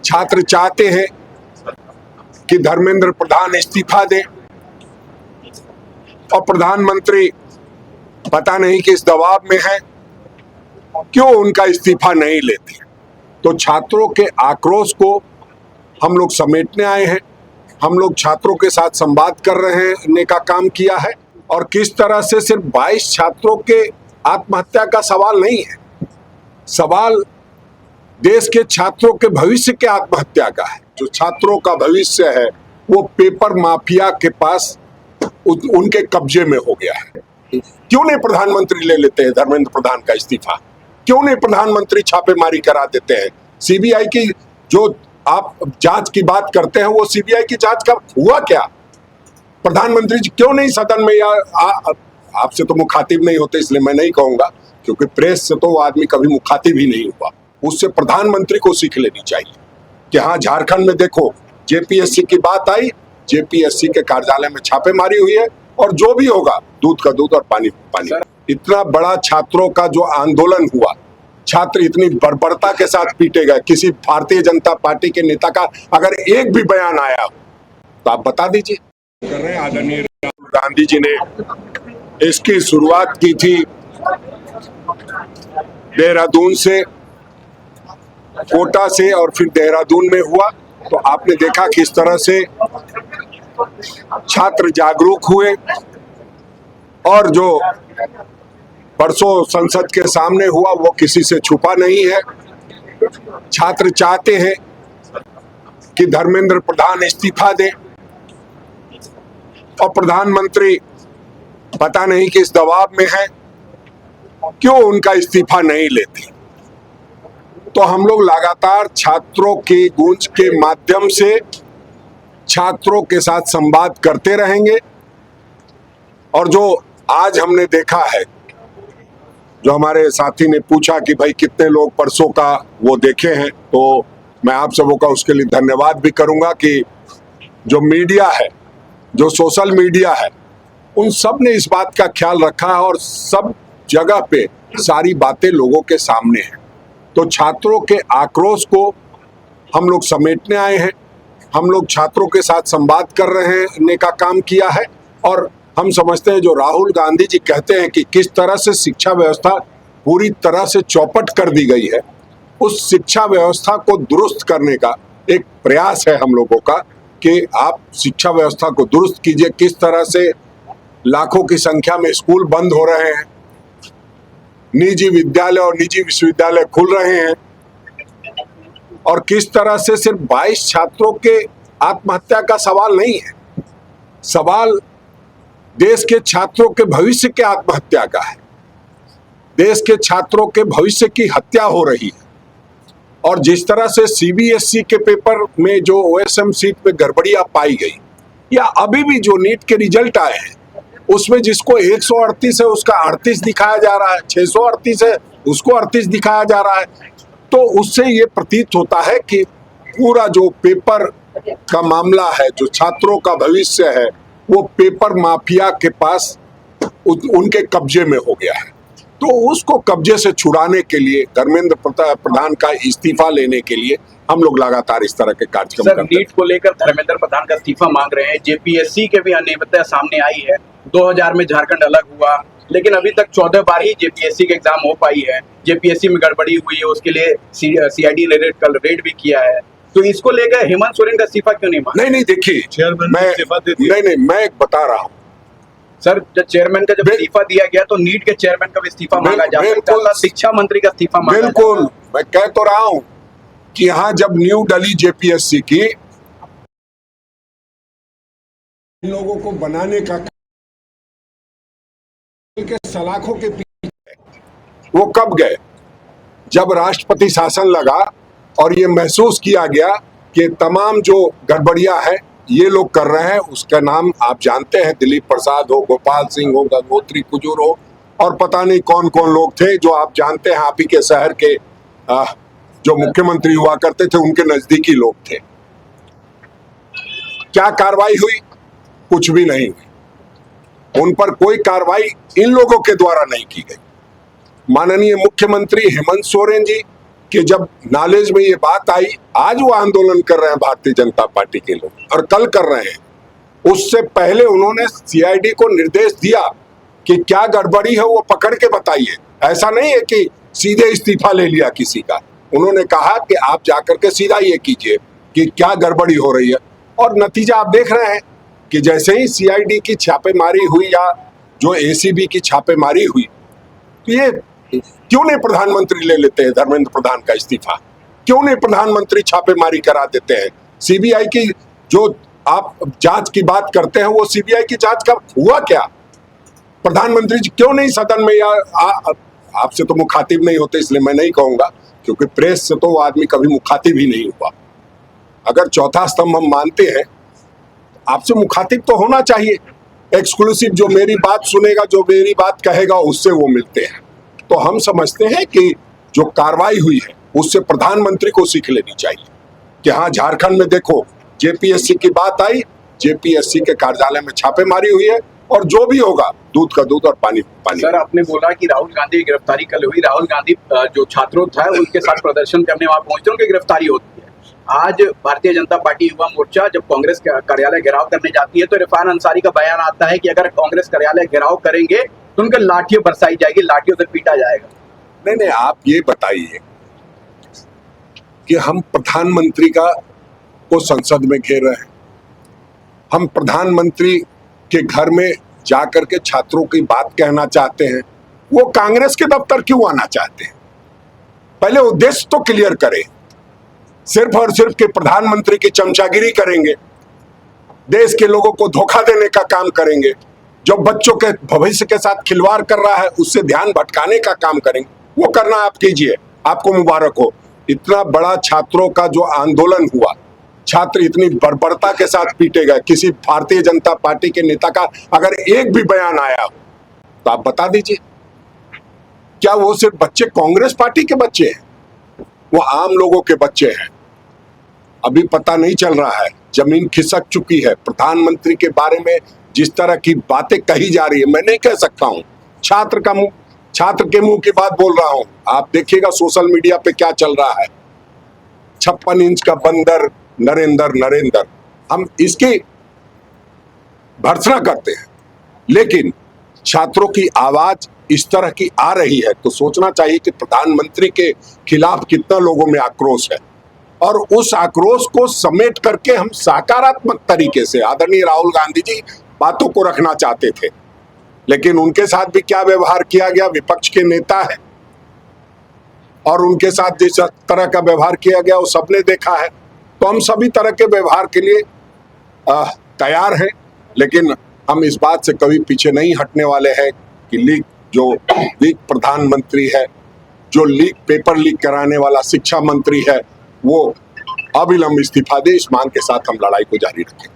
छात्र चाहते हैं कि धर्मेंद्र प्रधान इस्तीफा दें और प्रधानमंत्री पता नहीं किस दबाव में है, क्यों उनका इस्तीफा नहीं लेते। तो छात्रों के आक्रोश को हम लोग समेटने आए हैं। हम लोग छात्रों के साथ संवाद कर रहे का काम किया है और किस तरह से सिर्फ 22 छात्रों के आत्महत्या का सवाल नहीं है, सवाल देश के छात्रों के भविष्य के आत्महत्या का है। जो छात्रों का भविष्य है वो पेपर माफिया के पास उनके कब्जे में हो गया है। क्यों नहीं प्रधानमंत्री ले लेते हैं धर्मेंद्र प्रधान का इस्तीफा? क्यों नहीं प्रधानमंत्री छापेमारी करा देते हैं? सीबीआई की जो आप जांच की बात करते हैं वो सीबीआई की जांच का हुआ क्या? प्रधानमंत्री जी क्यों नहीं सदन में, या आपसे तो मुखातिब नहीं होते इसलिए मैं नहीं कहूंगा, क्योंकि प्रेस से तो वो आदमी कभी मुखातिब ही नहीं हुआ। उससे प्रधानमंत्री को सीख लेनी चाहिए कि हाँ, झारखंड में देखो जेपीएससी की बात आई, जेपीएससी के कार्यालय में छापेमारी हुई है और जो भी होगा दूध का दूध और पानी पानी। इतना बड़ा छात्रों का जो आंदोलन हुआ, छात्र इतनी बर्बरता के साथ पीटे गए, किसी भारतीय जनता पार्टी के नेता का अगर एक भी बयान आया हो तो आप बता दीजिए। कर रहे हैं आदरणीय राहुल गांधी जी ने इसकी शुरुआत की थी देहरादून से, कोटा से और फिर देहरादून में हुआ। तो आपने देखा किस तरह से छात्र जागरूक हुए और जो परसों संसद के सामने हुआ वो किसी से छुपा नहीं है। छात्र चाहते हैं कि धर्मेंद्र प्रधान इस्तीफा दें और प्रधानमंत्री पता नहीं किस दबाव में है, क्यों उनका इस्तीफा नहीं लेते। तो हम लोग लगातार छात्रों की गूंज के माध्यम से छात्रों के साथ संवाद करते रहेंगे। और जो आज हमने देखा है, जो हमारे साथी ने पूछा कि भाई कितने लोग परसों का वो देखे हैं, तो मैं आप सबों का उसके लिए धन्यवाद भी करूंगा कि जो मीडिया है, जो सोशल मीडिया है, उन सब ने इस बात का ख्याल रखा है और सब जगह पे सारी बातें लोगों के सामने हैं। तो छात्रों के आक्रोश को हम लोग समेटने आए हैं। हम लोग छात्रों के साथ संवाद कर रहे का काम किया है और हम समझते हैं जो राहुल गांधी जी कहते हैं कि किस तरह से शिक्षा व्यवस्था पूरी तरह से चौपट कर दी गई है, उस शिक्षा व्यवस्था को दुरुस्त करने का एक प्रयास है हम लोगों का कि आप शिक्षा व्यवस्था को दुरुस्त कीजिए। किस तरह से लाखों की संख्या में स्कूल बंद हो रहे हैं, निजी विद्यालय और निजी विश्वविद्यालय खुल रहे हैं और किस तरह से सिर्फ 22 छात्रों के आत्महत्या का सवाल नहीं है, सवाल देश के छात्रों के भविष्य के आत्महत्या का है। देश के छात्रों के भविष्य की हत्या हो रही है और जिस तरह से सीबीएसई के पेपर में जो ओएसएम सीट पे गड़बड़ियां पाई गई, या अभी भी जो नीट के रिजल्ट आए हैं उसमें जिसको 138 है उसका 38 दिखाया जा रहा है, 638 है उसको 38 दिखाया जा रहा है। तो उससे ये प्रतीत होता है कि पूरा जो पेपर का मामला है, जो छात्रों का भविष्य है, वो पेपर माफिया के पास उनके कब्जे में हो गया है। तो उसको कब्जे से छुड़ाने के लिए, धर्मेंद्र प्रधान का इस्तीफा लेने के लिए हम लोग लगातार इस तरह के कार्यक्रम करते हैं। नीट को लेकर धर्मेंद्र प्रधान का इस्तीफा मांग रहे हैं। जेपीएससी के भी अनियमितता सामने आई है। 2000 में झारखंड अलग हुआ, लेकिन अभी तक 14 बार ही जेपीएससी का एग्जाम हो पाई है। जेपीएससी में गड़बड़ी हुई है, उसके लिए सीआईडी ने कल रेड भी किया है। तो इसको लेकर हेमंत सोरेन का इस्तीफा क्यों नहीं मांगा? नहीं देखिए, मैं एक बता रहा हूँ सर, जब चेयरमैन का जब इस्तीफा दिया गया तो नीट के चेयरमैन का भी इस्तीफा मांगा जा सकता था, शिक्षा मंत्री का इस्तीफा मांगा। बिल्कुल, मैं कह तो रहा हूँ कि यहाँ जब न्यू डली जेपीएससी की इन लोगों को बनाने का के सलाखों के पीछे वो कब गए? जब राष्ट्रपति शासन लगा और ये महसूस किया गया कि तमाम जो गड़बड़ियां है ये लोग कर रहे हैं। उसका नाम आप जानते हैं, दिलीप प्रसाद हो, गोपाल सिंह हो, गंगोत्री कुजूर हो और पता नहीं कौन कौन लोग थे जो आप जानते हैं, आप ही के शहर के जो मुख्यमंत्री हुआ करते थे उनके नजदीकी लोग थे। क्या कार्रवाई हुई? कुछ भी नहीं हुई। उन पर कोई कार्रवाई इन लोगों के द्वारा नहीं की गई। माननीय मुख्यमंत्री हेमंत सोरेन जी कि जब नॉलेज में ये बात आई, आज वो आंदोलन कर रहे हैं भारतीय जनता पार्टी के लोग और कल कर रहे हैं। उससे पहले उन्होंने सीआईडी को निर्देश दिया कि क्या गड़बड़ी है वो पकड़ के बताइए। ऐसा नहीं है कि सीधे इस्तीफा ले लिया किसी का। उन्होंने कहा कि आप जाकर के सीधा ये कीजिए कि क्या गड़बड़ी हो रही है, और नतीजा आप देख रहे हैं कि जैसे ही सीआईडी की छापेमारी हुई या जो एसीबी की छापेमारी हुई, तो ये क्यों नहीं प्रधानमंत्री ले लेते हैं धर्मेंद्र प्रधान का इस्तीफा? क्यों नहीं प्रधानमंत्री छापेमारी करा देते हैं? सीबीआई की जो आप जांच की बात करते हैं, वो सीबीआई की जांच का हुआ क्या? प्रधानमंत्री जी क्यों नहीं सदन में, या आपसे तो मुखातिब नहीं होते इसलिए मैं नहीं कहूंगा, क्योंकि प्रेस से तो वो आदमी कभी मुखातिब ही नहीं हुआ। अगर चौथा स्तंभ हम मानते हैं, आपसे मुखातिब तो होना चाहिए। एक्सक्लूसिव जो मेरी बात सुनेगा, जो मेरी बात कहेगा, उससे वो मिलते हैं। तो हम समझते हैं कि जो कार्रवाई हुई है उससे प्रधानमंत्री को सीख लेनी चाहिए कि हाँ, झारखंड में देखो जेपीएससी की बात आई, जेपीएससी के कार्यालय में छापेमारी हुई है, और जो भी होगा दूध का दूध और पानी पानी। सर, आपने बोला कि राहुल गांधी की गिरफ्तारी कल हुई। राहुल गांधी जो छात्रों था उनके साथ प्रदर्शन करने वहां पहुंचते, उनकी गिरफ्तारी होती है। आज भारतीय जनता पार्टी युवा मोर्चा जब कांग्रेस कार्यालय घेराव करने जाती है तो इरफान अंसारी का बयान आता है कि अगर कांग्रेस कार्यालय घेराव करेंगे तो उनके लाठियां बरसाई जाएगी, लाठियों से पीटा जाएगा। नहीं, आप ये बताइए कि हम प्रधानमंत्री को संसद में घेर रहे हैं, हम प्रधानमंत्री के घर में जाकर के छात्रों की बात कहना चाहते हैं, वो कांग्रेस के दफ्तर क्यों आना चाहते हैं? पहले उद्देश्य तो क्लियर करें। सिर्फ और सिर्फ के प्रधानमंत्री की चमचागिरी करेंगे, देश के लोगों को धोखा देने का काम करेंगे, जो बच्चों के भविष्य के साथ खिलवाड़ कर रहा है उससे ध्यान भटकाने का काम करेंगे, वो करना आप कीजिए, आपको मुबारक हो। इतना बड़ा छात्रों का जो आंदोलन हुआ, छात्र इतनी बर्बरता के साथ पीटे गए, किसी भारतीय जनता पार्टी के नेता का अगर एक भी बयान आया हो तो आप बता दीजिए। क्या वो सिर्फ बच्चे कांग्रेस पार्टी के बच्चे हैं? वो आम लोगों के बच्चे हैं। अभी पता नहीं चल रहा है, जमीन खिसक चुकी है। प्रधानमंत्री के बारे में जिस तरह की बातें कही जा रही है, मैं नहीं कह सकता हूं, छात्र के मुंह की बात बोल रहा हूं। आप देखिएगा सोशल मीडिया पे क्या चल रहा है। 56 इंच का बंदर नरेंद्र, हम इसकी भर्त्सना करते हैं, लेकिन छात्रों की आवाज इस तरह की आ रही है तो सोचना चाहिए कि प्रधानमंत्री के खिलाफ कितना लोगों में आक्रोश है, और उस आक्रोश को समेट करके हम सकारात्मक तरीके से, आदरणीय राहुल गांधी जी बातों को रखना चाहते थे, लेकिन उनके साथ भी क्या व्यवहार किया गया, विपक्ष के नेता है और उनके साथ जिस तरह का व्यवहार किया गया वो सबने देखा है। तो हम सभी तरह के व्यवहार के लिए तैयार हैं, लेकिन हम इस बात से कभी पीछे नहीं हटने वाले हैं कि लीक प्रधानमंत्री है, जो पेपर लीक कराने वाला शिक्षा मंत्री है, वो अविलंब इस्तीफा दे। इस मांग के साथ हम लड़ाई को जारी रखें।